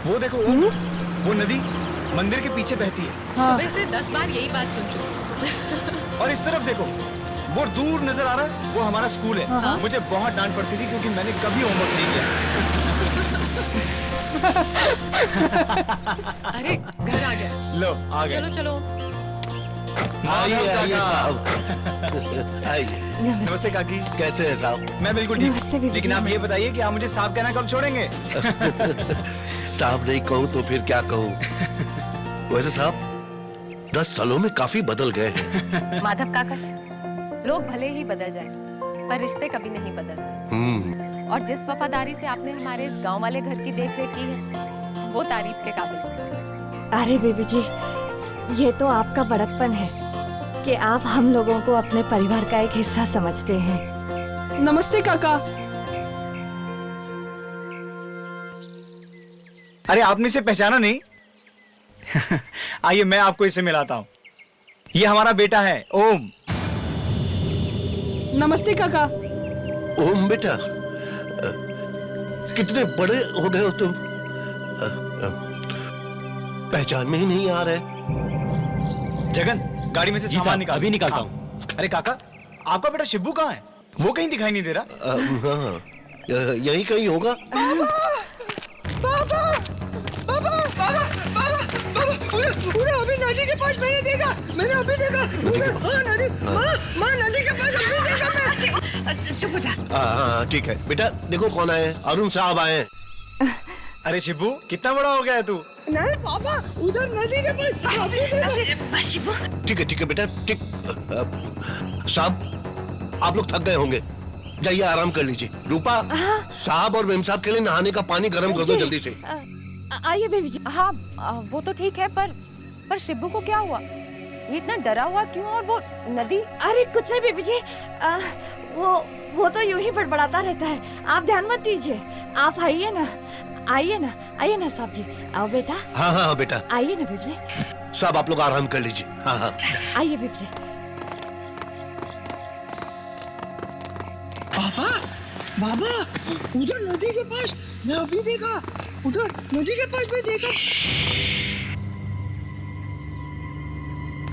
वो देखो ओम, वो नदी मंदिर के पीछे बहती है। हाँ। सुबह से 10 बार यही बात सुन चुकी। और इस तरफ देखो, वो दूर नजर आ रहा है, वो हमारा स्कूल है। हाँ। मुझे बहुत डांट पड़ती थी क्योंकि मैंने कभी होमवर्क नहीं किया। अरे घर आ गया। लो आ गए। चलो चलो। आइए आइए काका। साहब आइए। नमस्ते काकी। कैसे है साहब? मैं बिल्कुल नमस्ते ठीक, बीबी लेकिन जी, आप ये नमस्ते। बताइए कि आप मुझे साहब कहना कब छोड़ेंगे? साहब नहीं कहूँ तो फिर क्या कहूँ? वैसे साहब 10 सालों में काफी बदल गए हैं। माधव काका, लोग भले ही बदल जाए पर रिश्ते कभी नहीं बदलते। और जिस वफादारी से आपने हमारे इस गांव वाले घर की देखरेख की है वो तारीफ के काबिल है। अरे बीबी जी, ये तो आपका बड़कपन है कि आप हम लोगों को अपने परिवार का एक हिस्सा समझते हैं। नमस्ते काका। अरे आपने इसे पहचाना नहीं? आइए मैं आपको इसे मिलाता हूँ। ये हमारा बेटा है ओम। नमस्ते काका। ओम बेटा, कितने बड़े हो गए हो तुम। पहचान में ही नहीं आ रहे। जगन, गाड़ी में से सामान निकाल। अभी निकालता हूँ। अरे काका, आपका बेटा शिब्बू कहाँ है? वो कहीं दिखाई नहीं दे रहा। हाँ, यही कहीं होगा। उन्हें अभी नदी के पास मैंने देखा। मैंने अभी देखा। नदी, माँ नदी के पास अभी देखा मैं। चुप हो जा। हाँ ठीक है बेटा, देखो कौन आए। अरुण साहब आए। अरे शिब्बू, कितना बड़ा हो गया है तू? नहीं पापा, उधर नदी के पास अभी देखा। ठीक है बेटा, ठीक। साहब आप लोग थक गए होंगे, जाइए आराम कर लीजिए। रूपा, साहब और मेम साहब के लिए नहाने का पानी गर्म कर दो जल्दी से। आइए बेबी जी। हाँ, वो तो ठीक है पर शिब्बू को क्या हुआ? ये इतना डरा हुआ क्यों? और वो नदी? अरे कुछ नहीं बेबी जी, वो तो यूं ही बड़बड़ाता रहता है, आप ध्यान मत दीजिए। आप आइए ना, आइए ना साहब जी। आओ बेटा। हाँ बेटा, आइए ना बेबी जी। साहब आप लोग आराम कर लीजिए। हाँ आइए बेबी जी। बाबा, उधर नदी के पास मैं अभी देखा। उधर नदी के पास मैं देखा।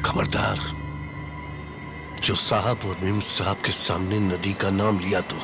खबरदार, जो साहब और मेम साहब के सामने नदी का नाम लिया तो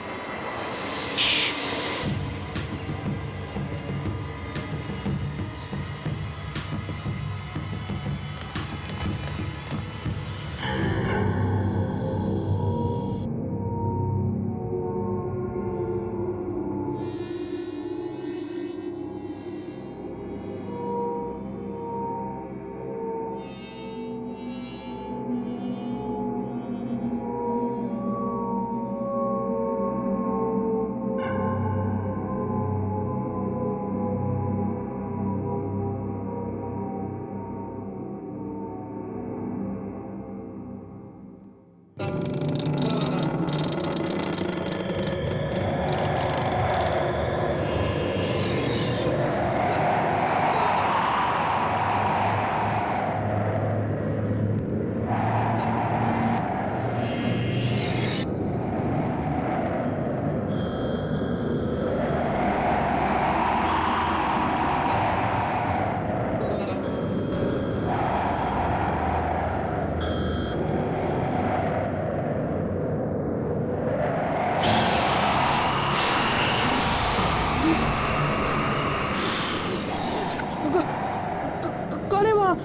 कौन है वहाँ?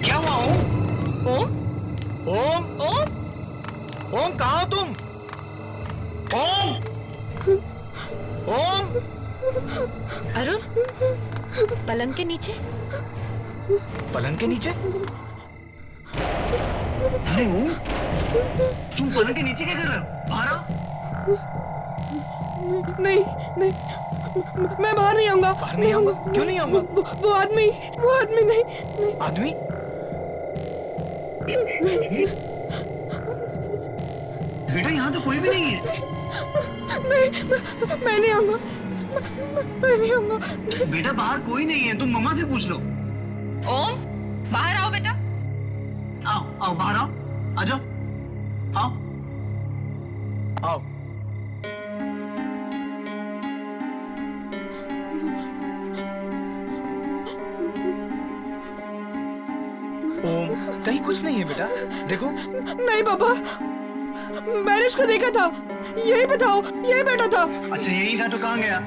क्या हुआ ओम? ओम? ओम? ओम कहाँ हो तुम? अरुण, पलंग के नीचे। पलंग के नीचे? अरे ओम, तुम पलंग के नीचे क्या कर रहे हो? बाहर आओ। नहीं नहीं, मैं बाहर नहीं आऊंगा। बाहर नहीं आऊंगा? क्यों नहीं आऊंगा? वो आदमी नहीं नहीं। आदमी? बेटा यहाँ तो कोई भी नहीं है। नहीं, मैं नहीं आऊंगा। मैं नहीं आऊंगा। बेटा बाहर कोई नहीं है, तुम मम्मा से पूछ लो। ओम, बाहर आओ बेटा। आओ आओ बाहर आओ, आ जाओ, आओ आओ। ओम, कहीं कुछ नहीं है बेटा, देखो। नहीं पापा, मैंने उसको देखा था। यही बताओ, यही बैठा था। अच्छा यही था तो कहाँ गया?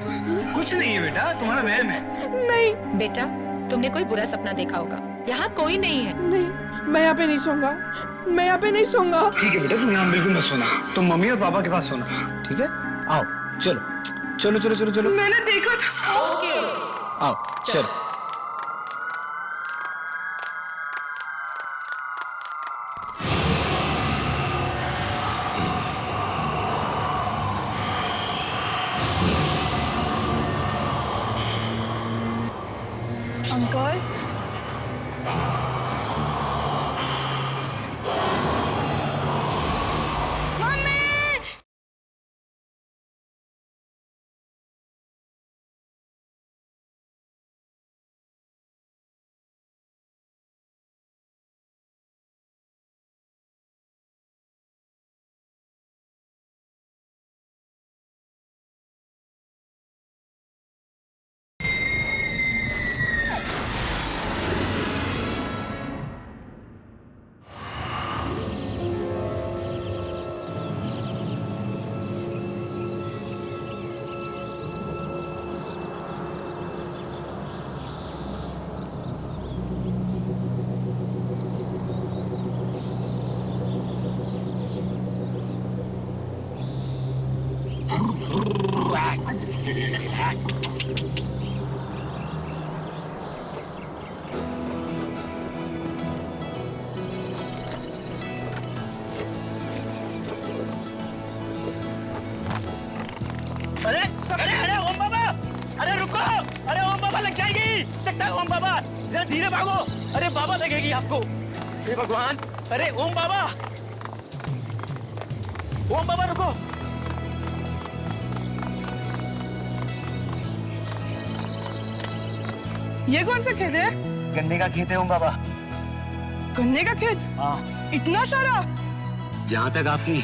कुछ नहीं है बेटा, तुम्हारा वहम है। नहीं बेटा, तुमने कोई बुरा सपना देखा होगा। यहाँ कोई नहीं है। नहीं, मैं यहाँ पे नहीं सोऊंगा। मैं यहाँ पे नहीं सोऊंगा। ठीक है बेटा, तुम यहाँ बिल्कुल मत सोना, तुम मम्मी और पापा के पास सोना, ठीक है? आओ, चलो चलो चलो चलो चलो। मैंने देखा था। ओके। आओ चलो। अंकल, अरे अरे अरे ओम बाबा, अरे रुको, अरे ओम बाबा लग जाएगी। लगता है ओम बाबा, जरा धीरे भागो। अरे बाबा लगेगी आपको। हे भगवान, अरे ओम बाबा, ओम बाबा रुको। ये कौन सा खेत है? गन्ने का खेत है ओम बाबा। गन्ने का खेत? हाँ, इतना सारा? जहाँ तक आपकी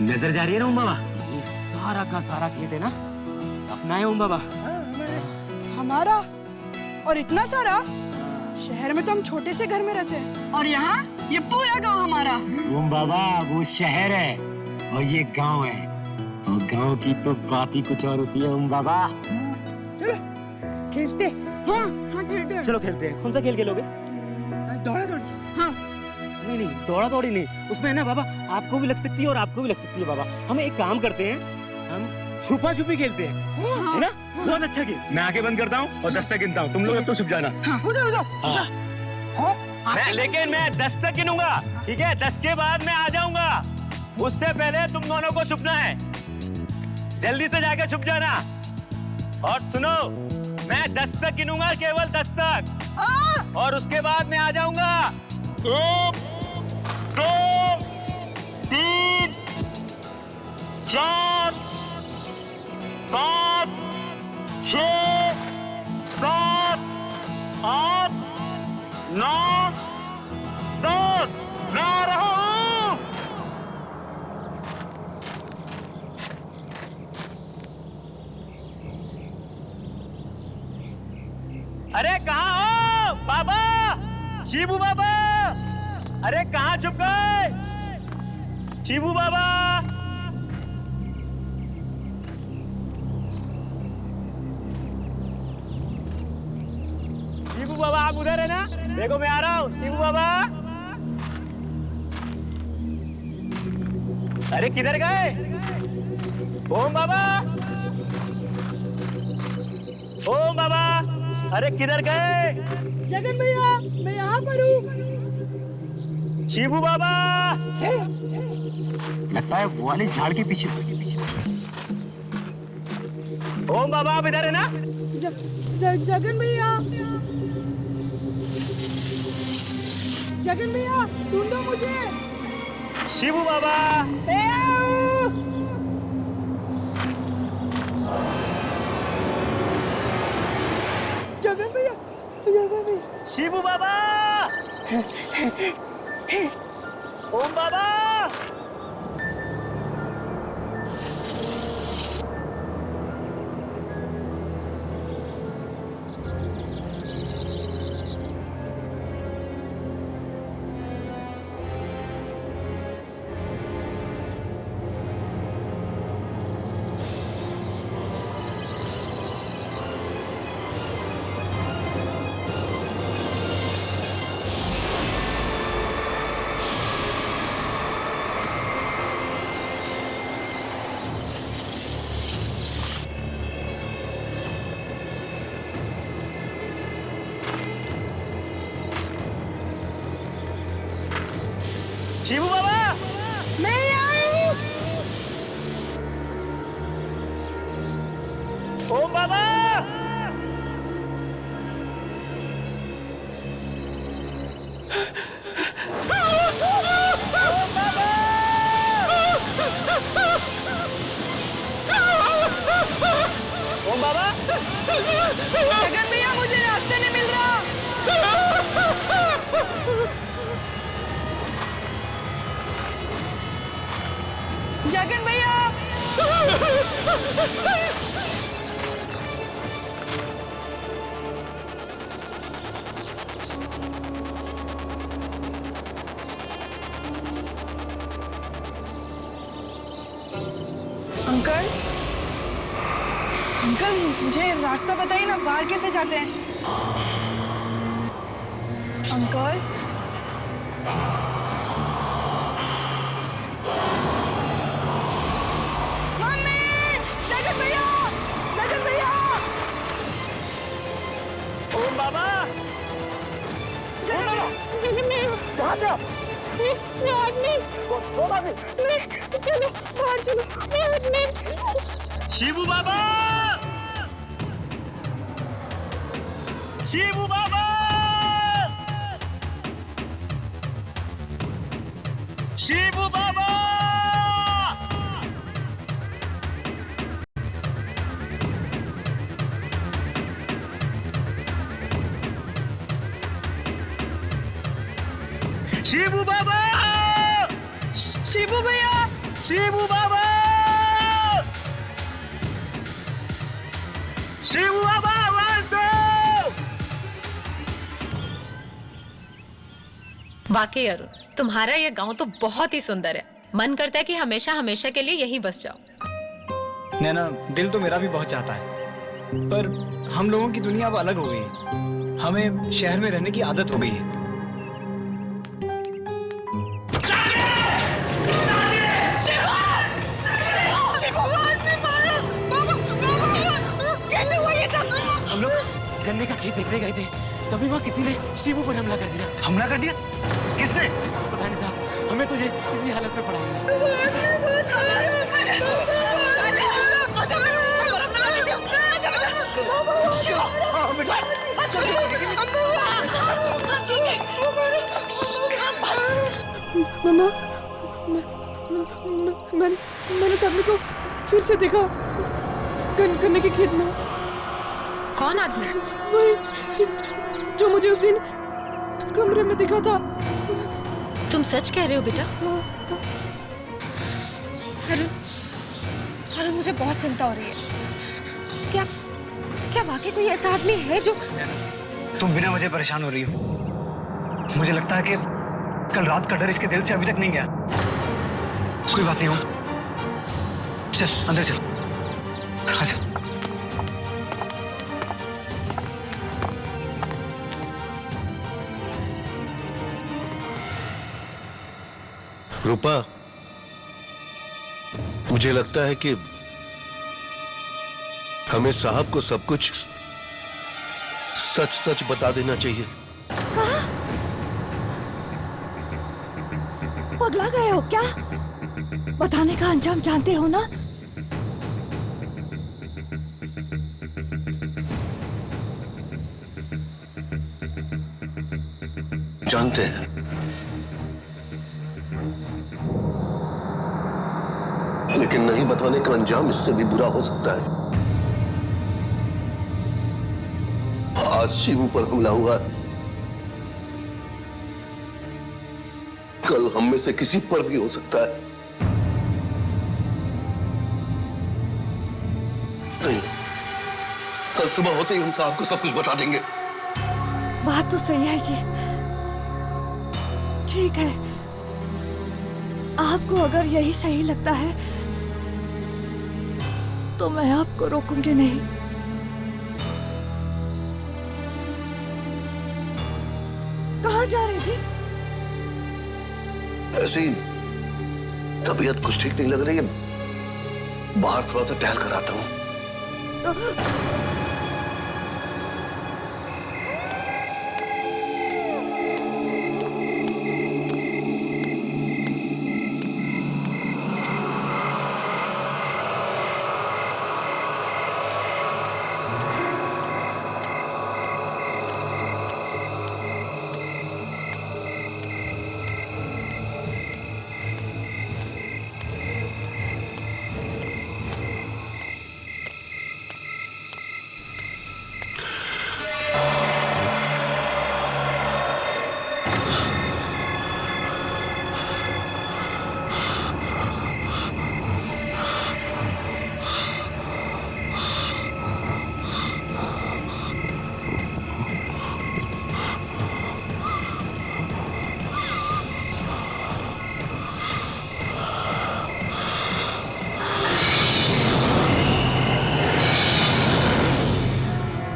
नजर जा रही है ना ओम बाबा, ये सारा का सारा खेत है ना अपना है ओम बाबा। हमारा? और इतना सारा? शहर में तो हम छोटे से घर में रहते हैं, और यहाँ ये पूरा गांव हमारा। ओम बाबा, वो शहर है और ये गांव है, और गांव की तो बात ही कुछ और होती है ओम बाबा। चलो खेलते। हाँ हाँ खेलते हैं। चलो खेलते हैं। कौन सा खेल खेलोगे? दौड़ा दौड़ी। हाँ। नहीं नहीं, दौड़ा दौड़ी नहीं, उसमें है ना बाबा, आपको भी लग सकती है और आपको भी लग सकती है बाबा। हम एक काम करते हैं, हम छुपा छुपी खेलते हैं, है ना? बहुत अच्छा खेल। मैं आंखें बंद करता हूँ और 10 तक गिनता हूँ, तुम लोग अब तो छुप जाना। उधर उधर। लेकिन मैं 10 तक गिनूंगा, ठीक है? 10 के बाद मैं आ जाऊंगा, उससे पहले तुम दोनों को छुपना है। जल्दी से जाके छुप जाना। और सुनो, मैं 10 तक गिनूंगा, केवल 10 तक, और उसके बाद मैं आ जाऊंगा। 1 2 3 4 5 6 7 8 9 10। मैं आ रहा हूँ। अरे कहाँ हो बाबा, शिबू बाबा? अरे कहाँ छुप गए शिबू बाबा? शिबू बाबा, आप उधर है ना? देखो मैं आ रहा हूँ शिबू बाबा। अरे किधर गए ओम बाबा? ओम बाबा, अरे किधर गए? जगन भैया, मैं यहाँ पर हूँ। शिबू बाबा, लगता है वो वाले झाड़ के पीछे। ओम बाबा, आप इधर है ना? जगन भैया, जगन भैया, ढूंढो मुझे। शिबू बाबा, जगन भैया, जगन भैया। शिबू बाबा, ओम बाबा, शिबू बाबा, मैं यहाँ हूँ। ओम बाबा, ओम बाबा, जगन भैया, मुझे रास्ते नहीं मिल रहा। जगन भैया, अंकल, अंकल मुझे रास्ता बताइए ना, बाहर कैसे जाते हैं? अंकल, मम्मी, जगन भैया, जगन भैया, ओम बाबा, जगन भैया, कहाँ पे हो? चलो बाहर चलो। शिबू बाबा, शिबू बाबा, शिबू बाबा, शिबू बाबा, शिबू भैया, शिबू बाबा, शिबू बाबा, आवाज दो। वाकई अरुण, तुम्हारा ये गांव तो बहुत ही सुंदर है। मन करता है कि हमेशा हमेशा के लिए यहीं बस जाओ। नैना, दिल तो मेरा भी बहुत चाहता है, पर हम लोगों की दुनिया अब अलग हो गई है। हमें शहर में रहने की आदत हो गई है। कैसे हुआ ये सब? हम लोग गन्ने का खेत देखने गए थे, तभी वहाँ किसी ने शिबू पर हमला कर दिया। हमला कर दिया? किसने? पता नहीं साहब, हमें तो ये इसी हालत में पड़ा मिला। मम्मा, मैंने सामने को फिर से देखा, गन्ने के खेत में। कौन आदमी? वही जो मुझे उस दिन कमरे में दिखा था। तुम सच कह रहे हो बेटा? अरुण, मुझे बहुत चिंता हो रही है। क्या वाकई कोई ऐसा आदमी है जो... तुम बिना वजह परेशान हो रही हो। मुझे लगता है कि कल रात का डर इसके दिल से अभी तक नहीं गया। कोई बात नहीं हो, चल अंदर चल। अच्छा, रूपा, मुझे लगता है कि हमें साहब को सब कुछ सच सच बता देना चाहिए। पगला गए हो क्या? बताने का अंजाम जानते हो ना? जानते हैं, लेकिन नहीं बताने का अंजाम इससे भी बुरा हो सकता है। आज शिवू पर हमला हुआ है, कल हम में से किसी पर भी हो सकता है। नहीं, कल सुबह होते ही हम साहब को सब कुछ बता देंगे। बात तो सही है जी। ठीक है, आपको अगर यही सही लगता है तो मैं आपको रोकूंगी नहीं। कहाँ जा रहे जी? ऐसी तबीयत कुछ ठीक नहीं लग रही है, बाहर थोड़ा सा टहल कर आता हूं।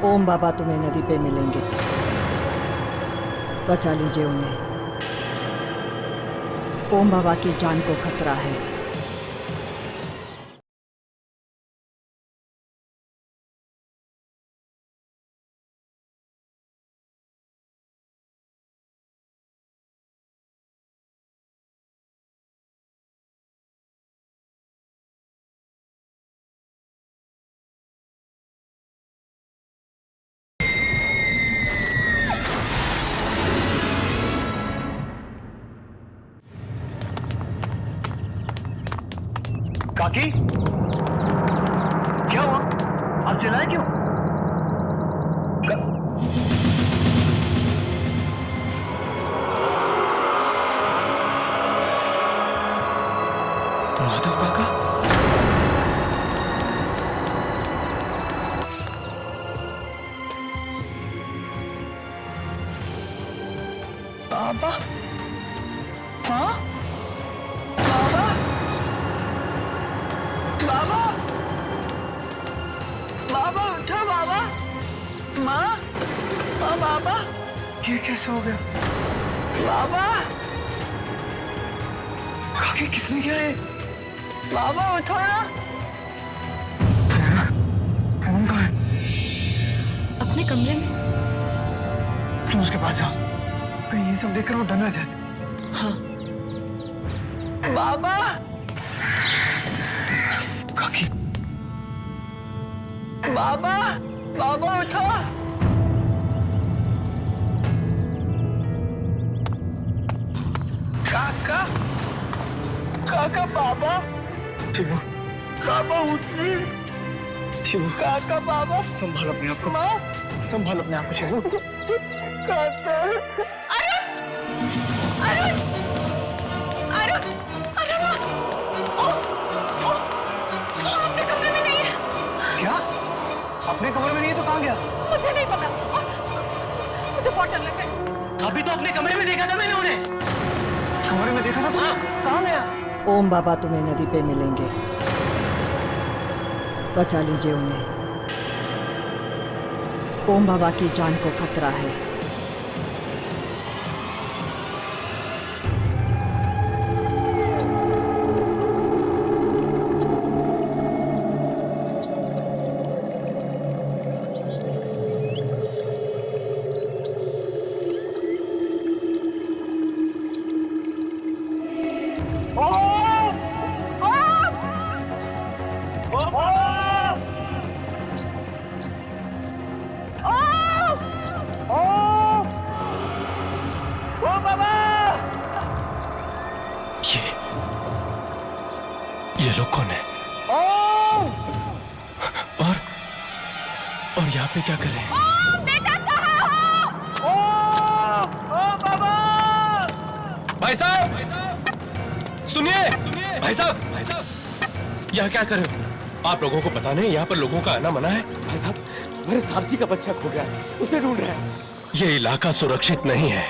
ओम बाबा तुम्हें नदी पे मिलेंगे, बचा लीजिए उन्हें। ओम बाबा की जान को खतरा है। काकी, क्या हुआ? आप चिल्लाए क्यों? माधव काका? बाबा? हाँ? बाबा? बाबा, बाबा उठो बाबा। माँ, हाँ बाबा। ये कैसे हो गया? बाबा, काकी किसने किया ये? बाबा उठो ना। कौन कहाँ है? अपने कमरे में। तुम उसके पास जाओ, कहीं ये सब देखकर वो डर ना जाए। हाँ। बाबा, काकी। बाबा, बाबा उठो। काका, काका, बाबा। शिवू, बाबा उठिए। शिवू, काका, बाबा। संभाल अपने आप को। माँ, संभाल अपने आप को शिवू। काका। अरुण, अरुण, अरुण, अरुण, अपने कमरे में नहीं है। क्या? अपने कमरे में नहीं है तो कहाँ गया? मुझे नहीं पता, मुझे बहुत डर लग रहा है। अभी तो अपने कमरे में देखा था मैंने उन्हें। कमरे में देखा था तुमने? कहाँ गया? ओम बाबा तुम्हें नदी पे मिलेंगे, बचा लीजिए उन्हें। ओम बाबा की जान को खतरा है। यहाँ पे क्या करें? बेटा कहाँ हो? भाई साहब सुनिए, भाई साहब यहाँ क्या कर रहे हो? आप लोगों को पता नहीं यहाँ पर लोगों का आना मना है? भाई साहब मेरे साहब जी का बच्चा खो गया है, उसे ढूंढ रहे हैं। ये इलाका सुरक्षित नहीं है,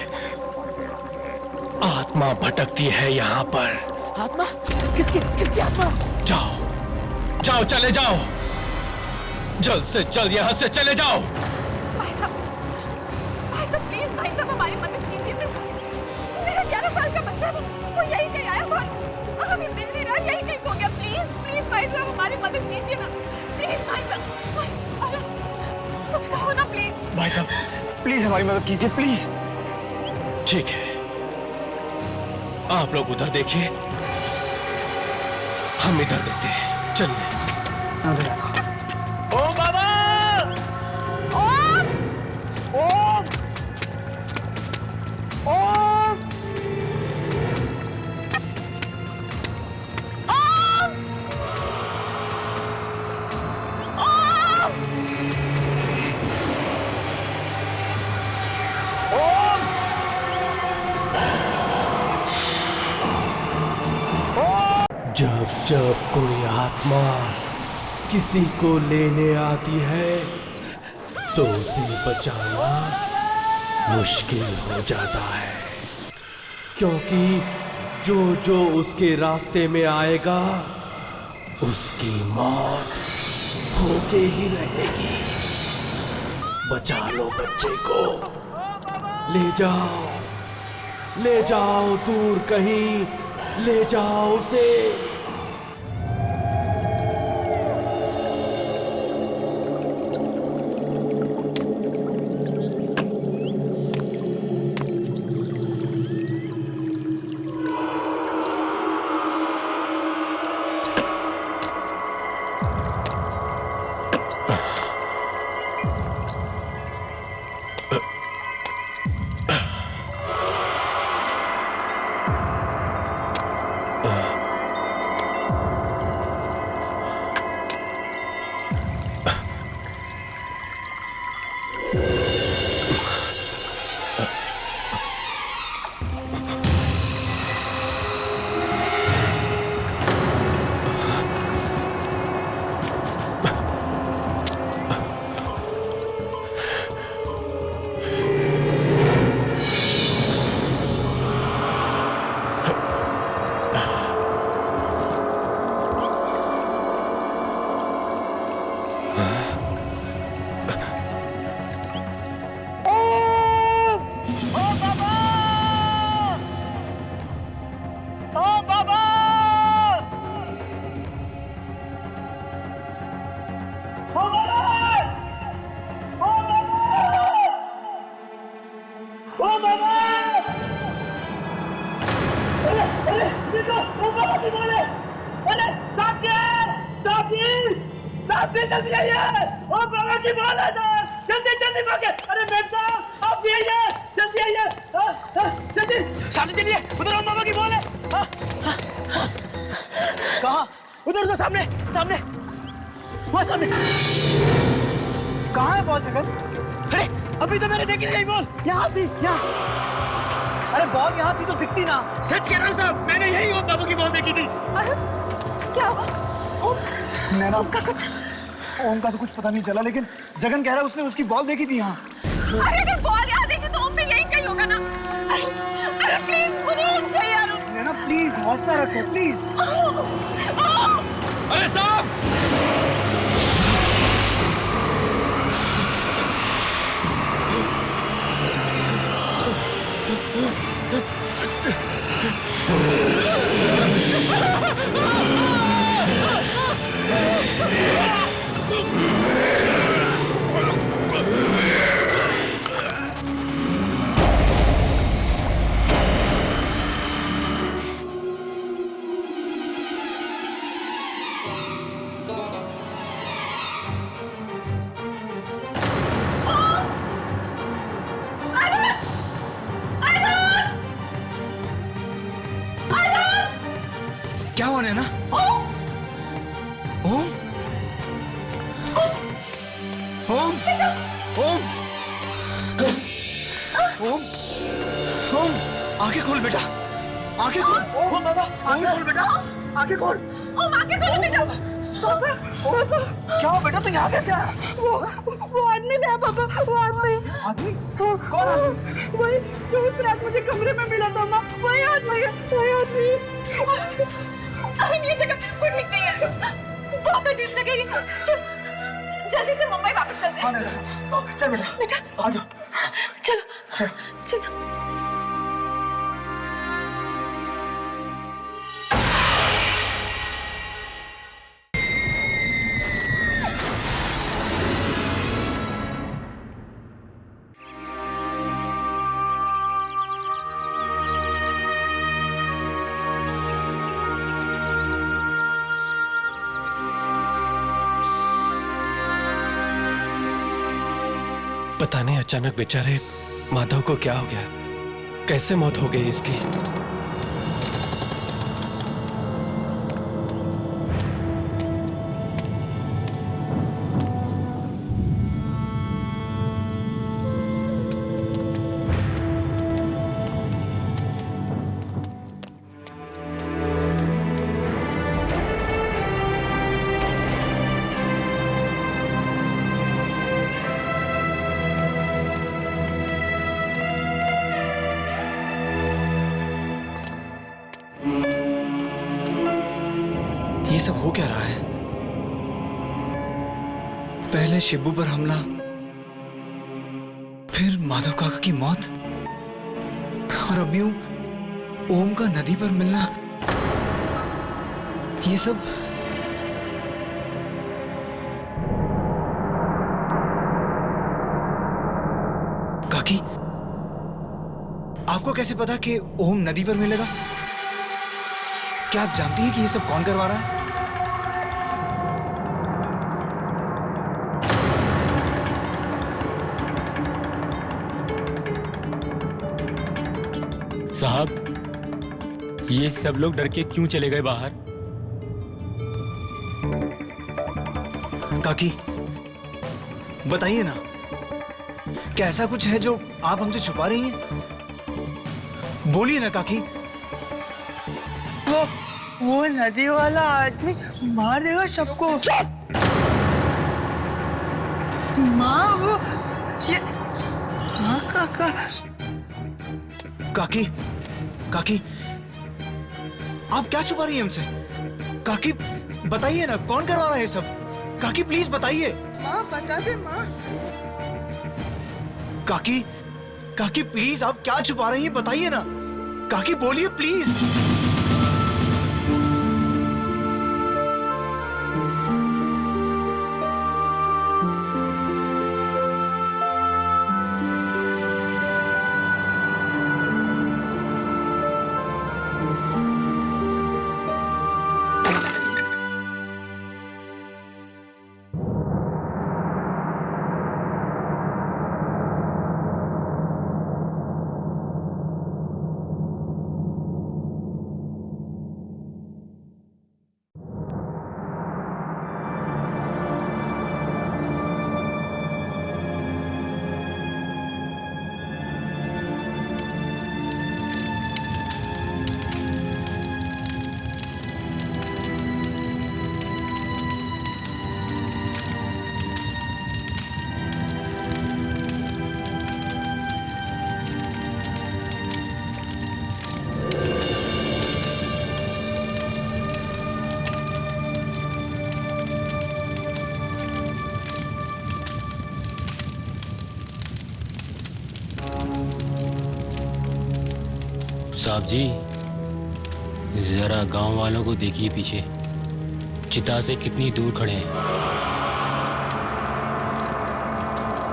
आत्मा भटकती है यहाँ पर। आत्मा? किसकी आत्मा? जाओ जाओ, चले जाओ, जल्द से जल्द यहाँ से चले जाओ। भाई साहब प्लीज भाई साहब हमारी मदद कीजिए। मेरा 11 साल का बच्चा था, वो यही कहीं आया था, हमें मिल नहीं रहा, यही कहीं खो गया। प्लीज भाई साहब हमारी मदद कीजिए ना, प्लीज भाई साहब, कुछ कहो ना प्लीज। भाई साहब प्लीज हमारी मदद कीजिए, प्लीज। ठीक है, आप लोग उधर देखिए, हम इधर देखते हैं। चलिए। ओ बाबा! ओम! ओम! ओम! जब जब कोई आत्मा किसी को लेने आती है तो उसे बचाना मुश्किल हो जाता है, क्योंकि जो जो उसके रास्ते में आएगा उसकी मौत होके ही रहेगी। बचा लो बच्चे को, ले जाओ दूर कहीं, ले जाओ उसे। जल्दी आइए! ओ बाबा की बाल है सर! जल्दी भागे! अरे मेम साहब, आप भी आइए! जल्दी आइए! जल्दी! सामने चलिए! उधर ओम बाबा की बॉल है! कहाँ? उधर सामने! वहाँ सामने! कहाँ है बॉल जगन? अरे अभी तो मैंने देखी नहीं बॉल! यहाँ थी, यहाँ! अरे बॉल यहाँ थी तो दिखती ना! सच कह रहा हूँ साहब, मैंने यही ओम बाबू की बॉल देखी थी! अरे क्या हुआ? नैना, ओम का कुछ? ओम का तो कुछ पता नहीं चला, लेकिन जगन कह रहा है उसने उसकी बॉल देखी थी यहाँ। अरे अगर बॉल यहाँ देखी तो ओम भी यही कहीं होगा ना। अरे प्लीज मुझे ओम चाहिए यार। नैना प्लीज हौसला रखो प्लीज। अरे साहब! क्या हुआ नैना? ओम? ओम? ओम, आंखें खोल बेटा, आंखें खोल। ओ बाबा, आंखें खोल बेटा, आंखें खोल। ओम आंखें खोलो बेटा। क्या हो बेटा, तू यहाँ कैसे आया? वो आदमी था पापा, वो आदमी। आदमी? कौन आदमी? वही जो उस रात मुझे कमरे में मिला था माँ, वही आदमी। अरे ये जगह बिल्कुल ठीक नहीं है, बहुत अजीब जगह है। चल जल्दी से मुंबई वापस चलते हैं। चल बेटा, बेटा आ जाओ। चलो चलो। पता नहीं अचानक बेचारे माधव को क्या हो गया, कैसे मौत हो गई इसकी। ये सब हो क्या रहा है? पहले शिबू पर हमला, फिर माधव काका की मौत, और अब यूं ओम का नदी पर मिलना। ये सब काकी, आपको कैसे पता कि ओम नदी पर मिलेगा? क्या आप जानती हैं कि ये सब कौन करवा रहा है? साहब, ये सब लोग डर के क्यों चले गए बाहर? काकी, बताइए ना, क्या ऐसा कुछ है जो आप हमसे छुपा रही हैं? बोलिए ना काकी। वो नदी वाला आदमी मार देगा सबको। माँ, वो ये माँ काका। काकी, काकी, आप क्या छुपा रही हैं हमसे? काकी, बताइए ना, कौन करवा रहा है ये सब? काकी प्लीज बताइए। माँ बता दे माँ। काकी, काकी प्लीज, आप क्या छुपा रही हैं? बताइए ना काकी, बोलिए प्लीज। साहब जी, जरा गांव वालों को देखिए पीछे, चिता से कितनी दूर खड़े हैं।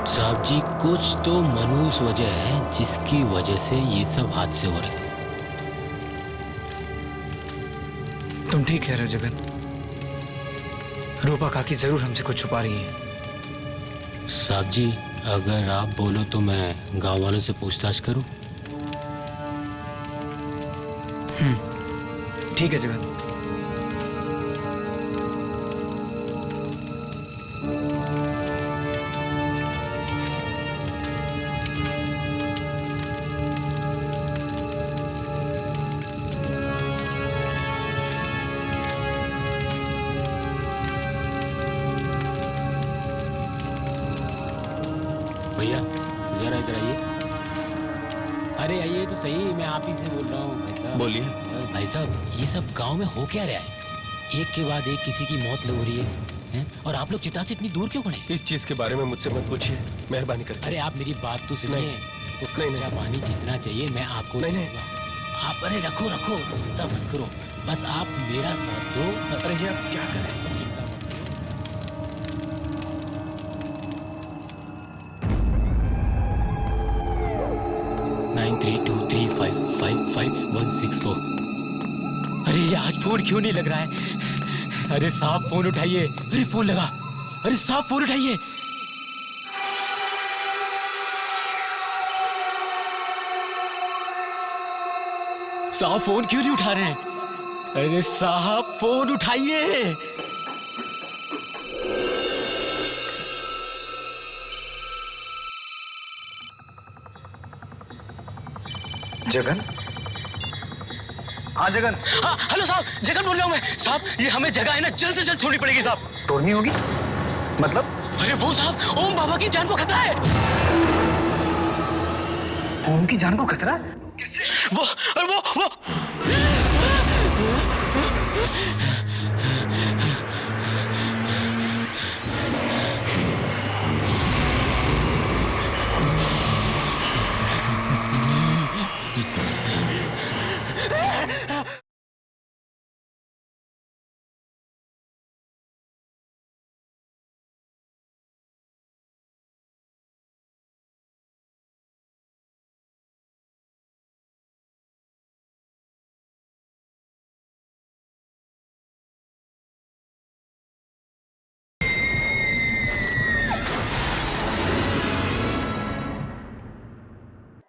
साहब जी, कुछ तो मनहूस वजह है जिसकी वजह से ये सब हादसे हो रहे हैं। तुम ठीक कह रहे हो जगन, रूपा काकी जरूर हमसे कुछ छुपा रही है। साहब जी, अगर आप बोलो तो मैं गांव वालों से पूछताछ करूं? ठीक है जगन। भैया जरा इधर आइए। अरे आइए तो सही, मैं आप ही से बोल रहा हूँ भाई साहब। बोलिए। भाई साहब ये सब गांव में हो क्या रहा है? एक के बाद एक किसी की मौत हो रही है, हैं? और आप लोग चिता से इतनी दूर क्यों खड़े? इस चीज के बारे में मुझसे मत पूछिए, मेहरबानी करके। अरे आप मेरी बात तो सुनिए। नहीं। तो कच्चा पानी जितना चाहिए मैं आपको नहीं। दूंगा। आप अरे रखो चिंता मत करो, बस आप मेरा साथ दो। अरे ये आप क्या करें? चिंता मत करो। 9323555164। अरे ये आज फोन क्यों नहीं लग रहा है? अरे साहब फोन उठाइए। अरे फोन लगा। अरे साहब फोन उठाइए। साहब फोन क्यों नहीं उठा रहे हैं? अरे साहब फोन उठाइए। जगन? हाँ जगन। हाँ हेलो साहब, जगन बोल रहा हूँ मैं। साहब ये हमें जगह है ना जल्द से जल्द छोड़नी पड़ेगी साहब। तोड़नी होगी? मतलब? अरे वो साहब, ओम बाबा की जान को खतरा है। ओम की जान को खतरा? किससे? वो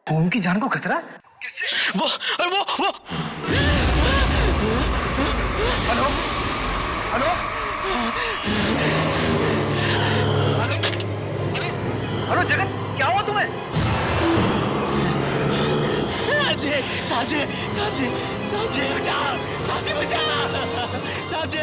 ओम की जान को खतरा? किससे? वो हेलो? हेलो? हेलो जगन, क्या हुआ तुम्हें? साहब जी बचाओ। साहब जी बचाओ। साहब जी।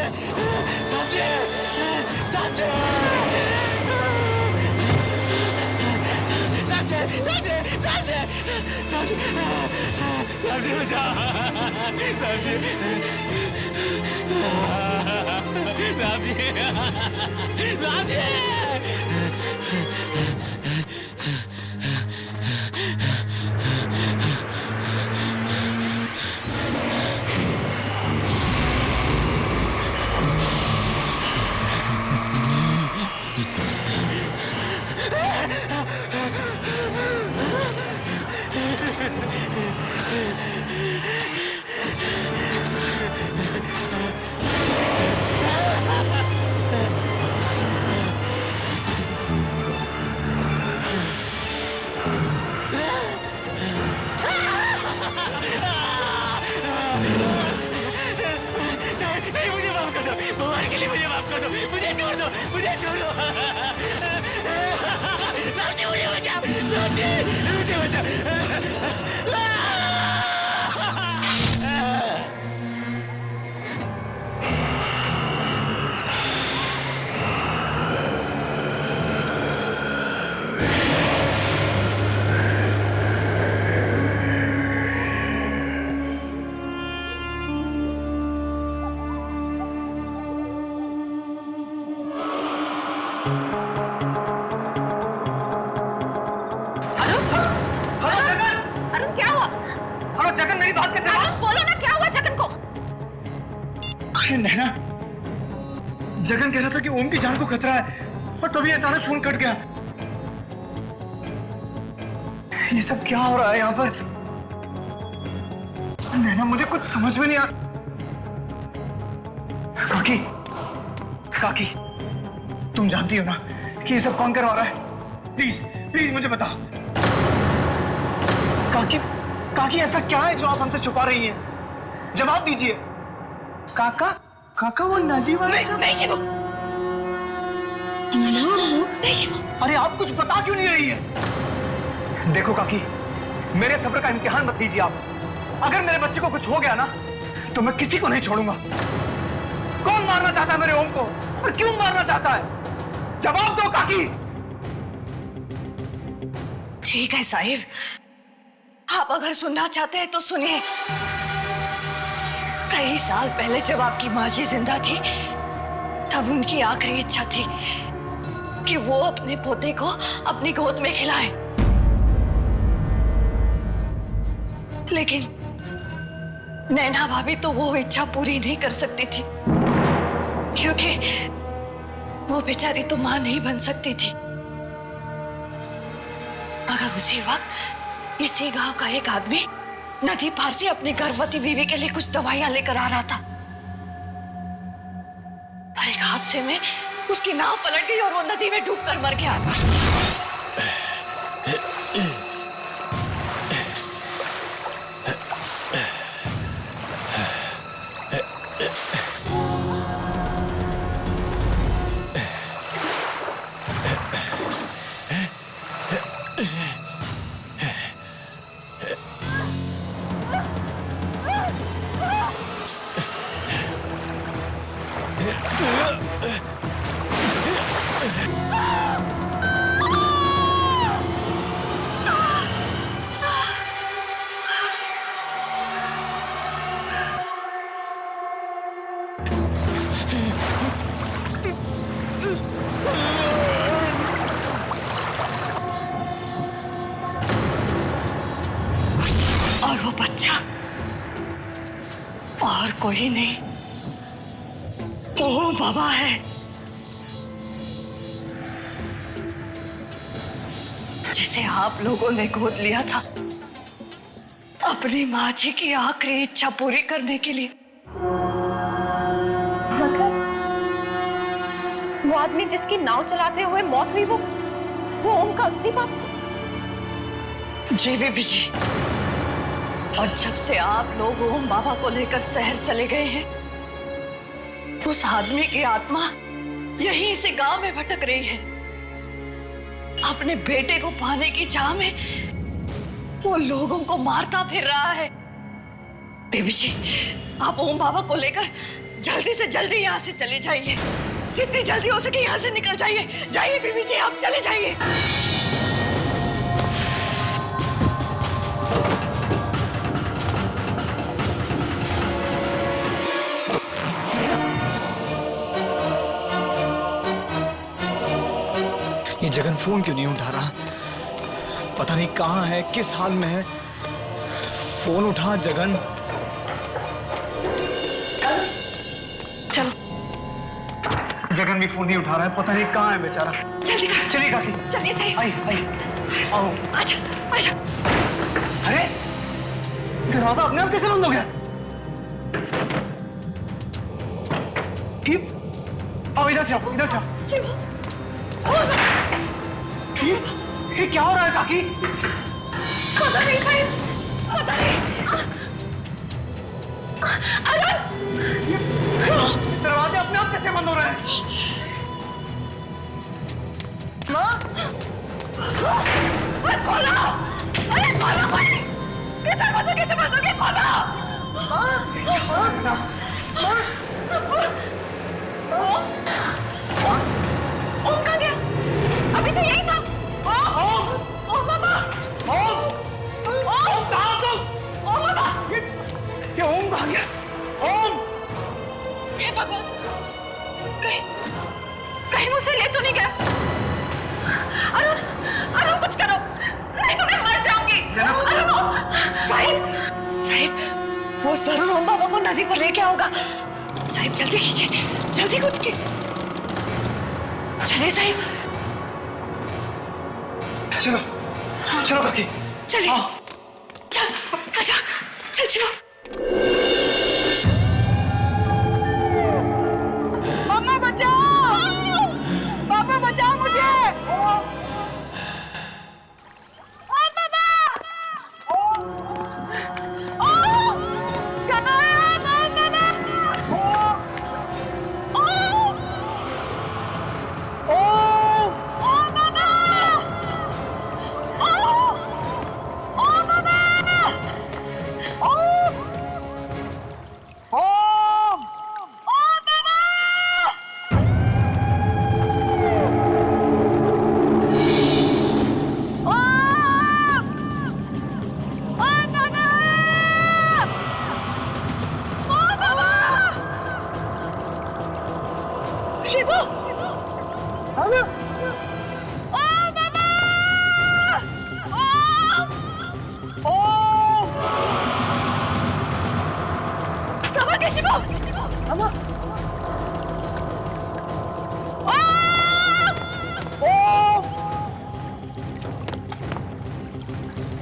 भगवान के लिए मुझे माफ कर दो, मुझे छोड़ दो। साहब जी मुझे बचाओ। साहब जी मुझे बचाओ। जगन मेरी बात कर। बोलो ना क्या हुआ जगन को? अरे नैना, जगन कह रहा था कि ओम की जान को खतरा है और तभी अचानक फोन कट गया। ये सब क्या हो रहा है यहाँ पर? नैना मुझे कुछ समझ में नहीं आ। काकी तुम जानती हो ना कि ये सब कौन करवा रहा है? प्लीज मुझे बताओ। काकी ऐसा क्या है जो आप हमसे छुपा रही हैं? जवाब दीजिए। काका वो नदी वाला नहीं शिवू। अरे आप कुछ बता क्यों नहीं रही है? देखो काकी, मेरे सब्र का इम्तिहान मत लीजिए आप। अगर मेरे बच्चे को कुछ हो गया ना तो मैं किसी को नहीं छोड़ूंगा। कौन मारना चाहता है मेरे ओम को और क्यों मारना चाहता है? जवाब दो काकी। ठीक है साहिब, आप अगर सुनना चाहते हैं तो सुनिए। कई साल पहले जब आपकी माँ जी जिंदा थी, तब उनकी आखिरी इच्छा थी कि वो अपने पोते को अपनी गोद में खिलाए। लेकिन नैना भाभी तो वो इच्छा पूरी नहीं कर सकती थी, क्योंकि वो बेचारी तो मां नहीं बन सकती थी। मगर उसी वक्त इसी गांव का एक आदमी नदी पार से अपनी गर्भवती बीवी के लिए कुछ दवाइयां लेकर आ रहा था, पर एक हादसे में उसकी नाव पलट गई और वो नदी में डूबकर मर गया। और वो बच्चा और कोई नहीं, वो बाबा है, जिसे आप लोगों ने गोद लिया था अपनी माँ जी की आखिरी इच्छा पूरी करने के लिए। वो आदमी जिसकी नाव चलाते हुए मौत हुई, वो ओम का असली बाप? जी बीबी जी, और जब से आप लोग ओम बाबा को लेकर शहर चले गए हैं, उस आदमी की आत्मा यहीं से गांव में भटक रही है। अपने बेटे को पाने की चाह में वो लोगों को मारता फिर रहा है। बीबी जी, आप ओम बाबा को लेकर जल्दी से जल्दी यहाँ से चले जाइए, जितनी जल्दी हो सके यहाँ से निकल जाइए। जाइए बीबी जी, आप चले जाइए। ये जगन फोन क्यों नहीं उठा रहा? पता नहीं कहाँ है, किस हाल में है। फोन उठा जगन। चलो। जगन भी फोन नहीं उठा रहा है, पता नहीं कहाँ है बेचारा। जल्दी कर। चलिए काकी, चलिए सही। आई आओ। आजा आजा। अरे दरवाजा अपने आप कैसे बंद हो गया? आओ इधर से, आओ इधर से। शिव, ये क्या हो रहा है काकी? पता नहीं साहिब, पता नहीं। दरवाजे अपने आप कैसे बंद हो रहे हैं? माँ, खोलो! अरे खोलो भाई! ये दरवाजा कैसे बंद हो गया? खोलो! ओम कहाँ गया? अभी तो यही था। ओम बाबा! ओम कहाँ तुम? ओम बाबा! ये ओम कहाँ गया? ओम! ये भगवान! कहीं मुझसे ले तो नहीं गया? अरुण! अरुण कुछ करो! नहीं तो मैं मर जाऊंगी! अरुण! साहिब! वो जरूर ओम बाबा को नदी पर लेके आओगा। साहिब जल्दी कीजिए, जल्दी कुछ की। चलिए साहिब। चलो चलो काकी, चलिए। चल आजा, चल चलो। मम्मा बचाओ! पापा बचाओ मुझे!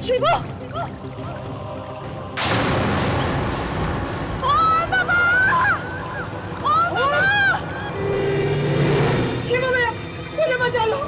शिवू शिवू भैया मुझे बचा लो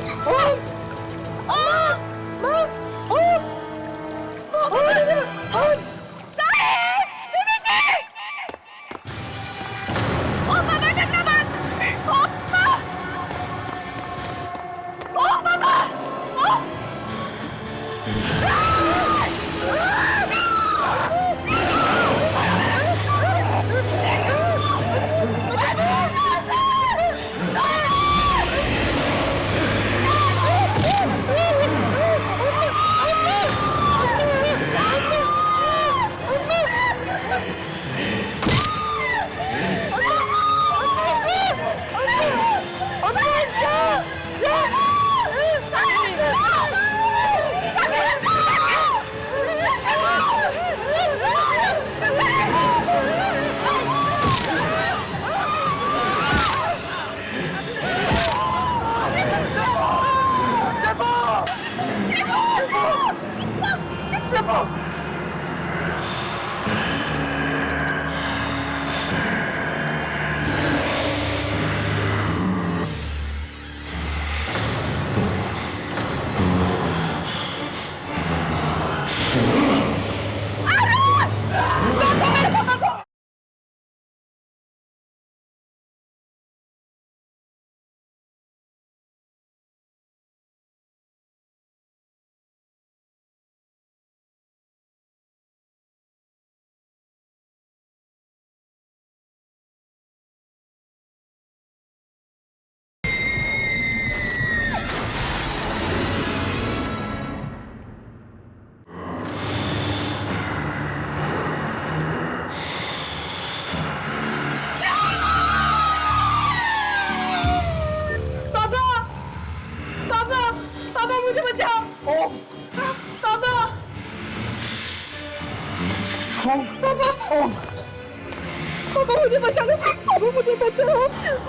पापा मुझे बचा लो, पापा मुझे बचा लो।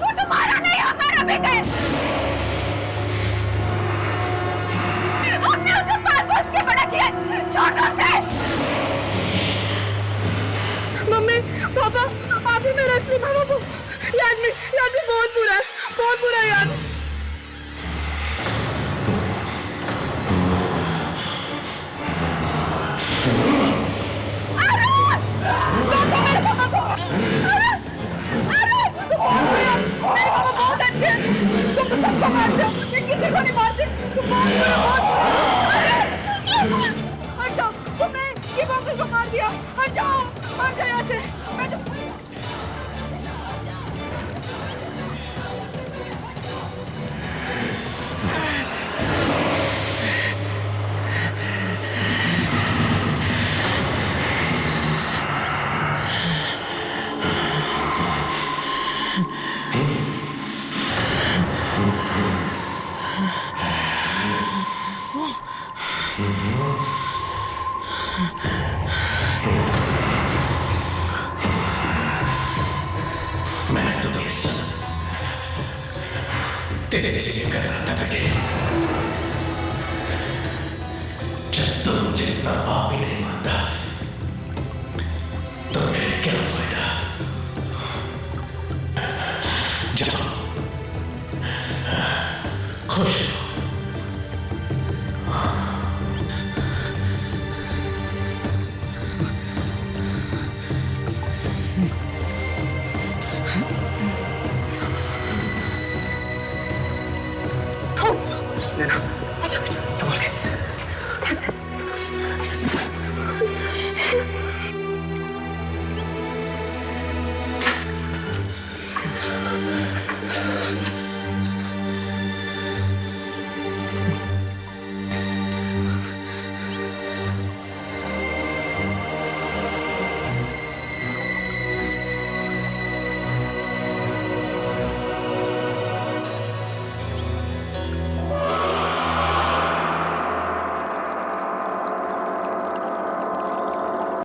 वो तुम्हारा नहीं हमारा बेटा है। हमने उसे पाल पोस के बड़ा किया छोटों से। मम्मी पापा आप ही मेरा असली माँ बाप हो। ये आदमी बहुत बुरा है यार। मैं तो ये सब तेरे लिए कर रहा था बेटे। जब तो मुझे अपना बाप ही नहीं मानता